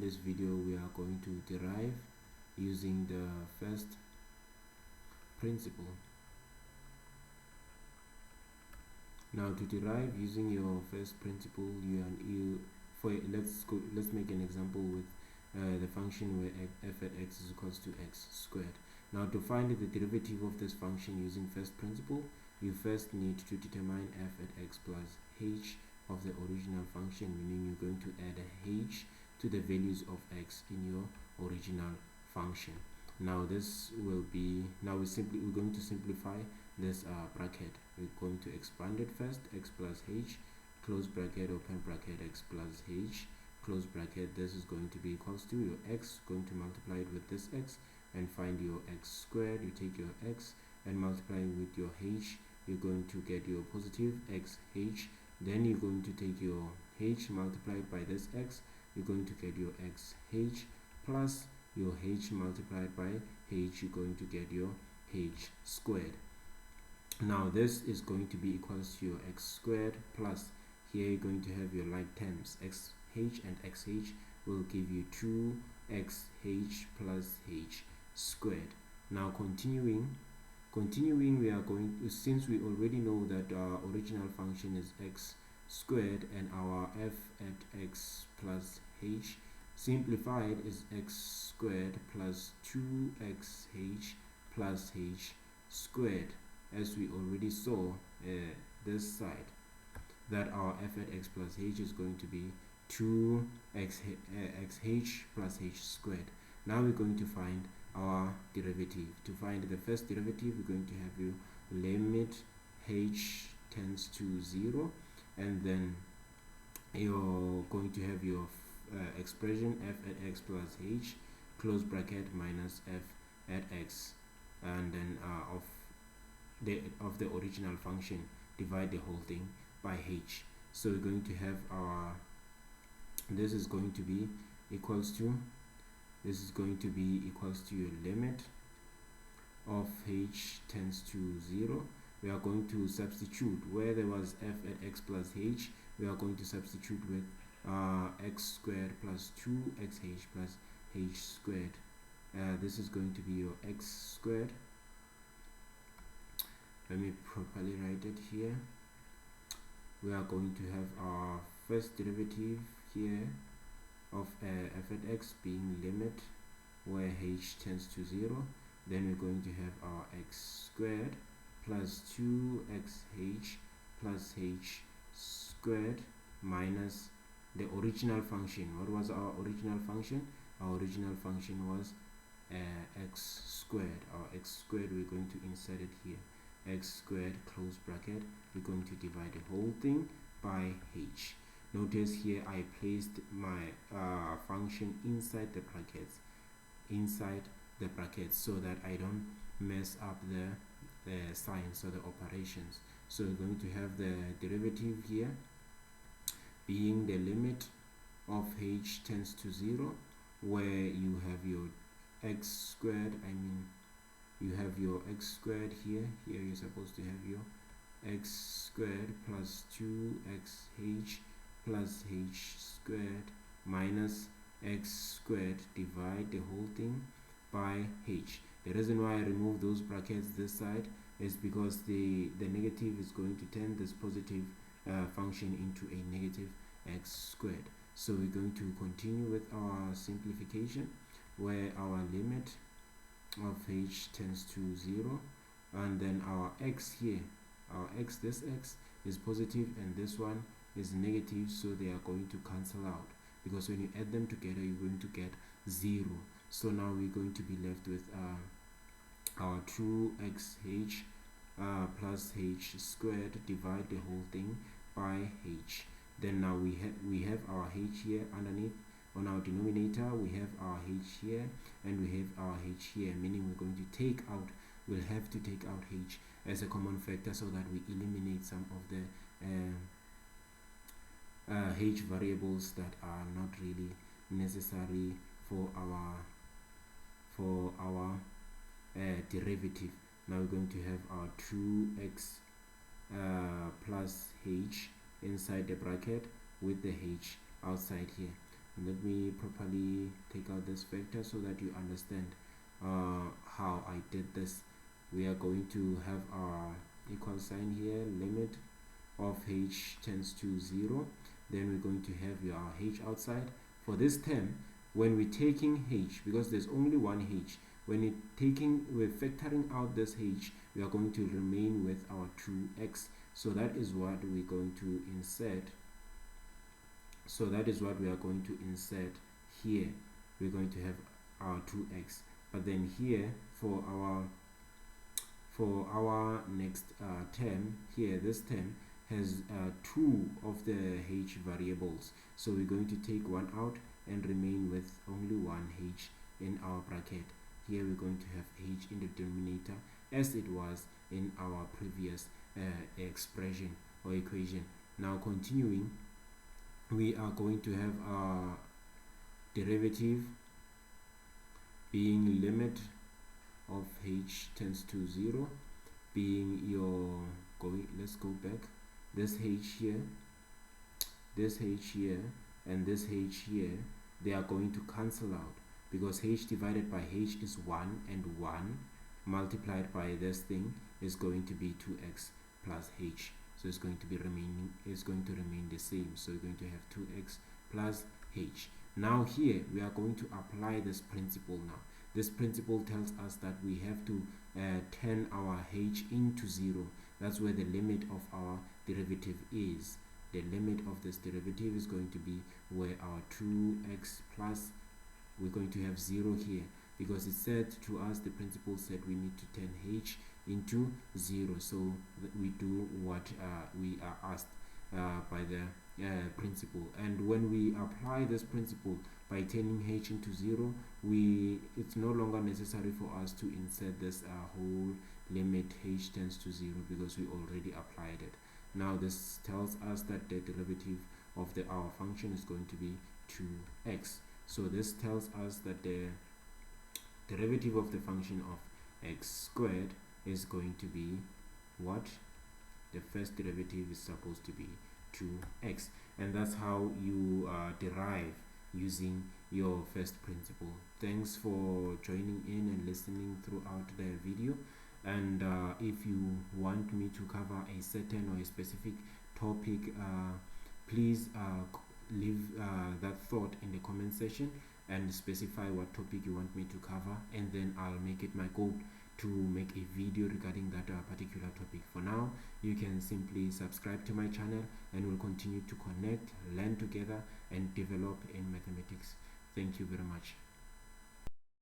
this video we are going to derive using the first principle. Now to derive using your first principle, let's make an example with the function where f at x is equals to x squared. Now to find the derivative of this function using first principle, you first need to determine f at x plus h of the original function, meaning you're going to add a h to the values of x in your original function. Now this will be, we're going to simplify this bracket. We're going to expand it first, x plus h, close bracket, open bracket, x plus h, close bracket. This is going to be equals to your x, going to multiply it with this x and find your x squared. You take your x and multiply it with your h, you're going to get your positive x h. Then you're going to take your h multiplied by this x, you're going to get your x h plus your h multiplied by h, you're going to get your h squared. Now this is going to be equals to your x squared plus, here you're going to have your like terms, xh and xh will give you 2xh plus h squared. Now continuing we are going to, since we already know that our original function is x squared and our f at x plus h simplified is x squared plus 2xh plus h squared, as we already saw this side, that our f at x plus h is going to be 2xh plus h squared. Now we're going to find our derivative. To find the first derivative, we're going to have your limit h tends to 0, and then you're going to have your expression f at x plus h, close bracket, minus f at x, and then of the original function, divide the whole thing by h. So we're going to have our, this is going to be equals to your limit of h tends to 0. We are going to substitute where there was f at x plus h, we are going to substitute with x squared plus 2xh plus h squared. This is going to be your x squared. Let me properly write it here. We are going to have our first derivative here of f at x being limit where h tends to 0. Then we're going to have our x squared plus 2xh plus h squared minus the original function. What was our original function? Our original function was x squared. Our x squared, we're going to insert it here, x squared, close bracket, we're going to divide the whole thing by h. Notice here I placed my function inside the brackets so that I don't mess up the signs or the operations. So we're going to have the derivative here being the limit of h tends to 0, where you have your x squared, you have your x squared here you're supposed to have your x squared plus 2xh plus h squared minus x squared, divide the whole thing by h. The reason why I remove those brackets this side is because the negative is going to turn this positive function into a negative x squared. So we're going to continue with our simplification, where our limit of h tends to 0, and then our x here, this x is positive and this one is negative, so they are going to cancel out, because when you add them together you're going to get 0. So now we're going to be left with our 2xh plus h squared, divide the whole thing by h. Then now we have our h here underneath. On our denominator we have our h here and we have our h here, meaning we'll have to take out h as a common factor so that we eliminate some of the h variables that are not really necessary for our derivative. Now we're going to have our 2x plus h inside the bracket with the h outside here. Let me properly take out this vector so that you understand how I did this. We are going to have our equal sign here, limit of h tends to 0. Then we're going to have your h outside. For this term, when we're taking h, because there's only one h, when we're factoring out this h, we are going to remain with our 2x. So that is what we're going to insert. So that is what we are going to insert here. We're going to have our 2x. But then here for our next term here, this term has two of the h variables, so we're going to take one out and remain with only one h in our bracket. Here we're going to have h in the denominator as it was in our previous expression or equation. Now continuing, we are going to have our derivative being limit of h tends to 0 being your let's go back, this h here, this h here, and this h here, they are going to cancel out because h divided by h is 1, and 1 multiplied by this thing is going to be 2x plus h. So it's going to remain the same. So we're going to have 2x plus h. Now here we are going to apply this principle now. This principle tells us that we have to turn our h into 0. That's where the limit of our derivative is. The limit of this derivative is going to be where our 2x plus, we're going to have 0 here, because it said to us, the principle said we need to turn h into 0. So we do what we are asked by the principle. And when we apply this principle by turning h into 0, it's no longer necessary for us to insert this whole limit h tends to 0, because we already applied it. Now this tells us that the derivative of our function is going to be 2x. So this tells us that the derivative of the function of x squared is going to be what? The first derivative is supposed to be 2x, and that's how you derive using your first principle. Thanks for joining in and listening throughout the video. And if you want me to cover a certain or a specific topic, please leave that thought in the comment section and specify what topic you want me to cover, and then I'll make it my goal to make a video regarding that particular topic. For now, you can simply subscribe to my channel, and we'll continue to connect, learn together, and develop in mathematics. Thank you very much.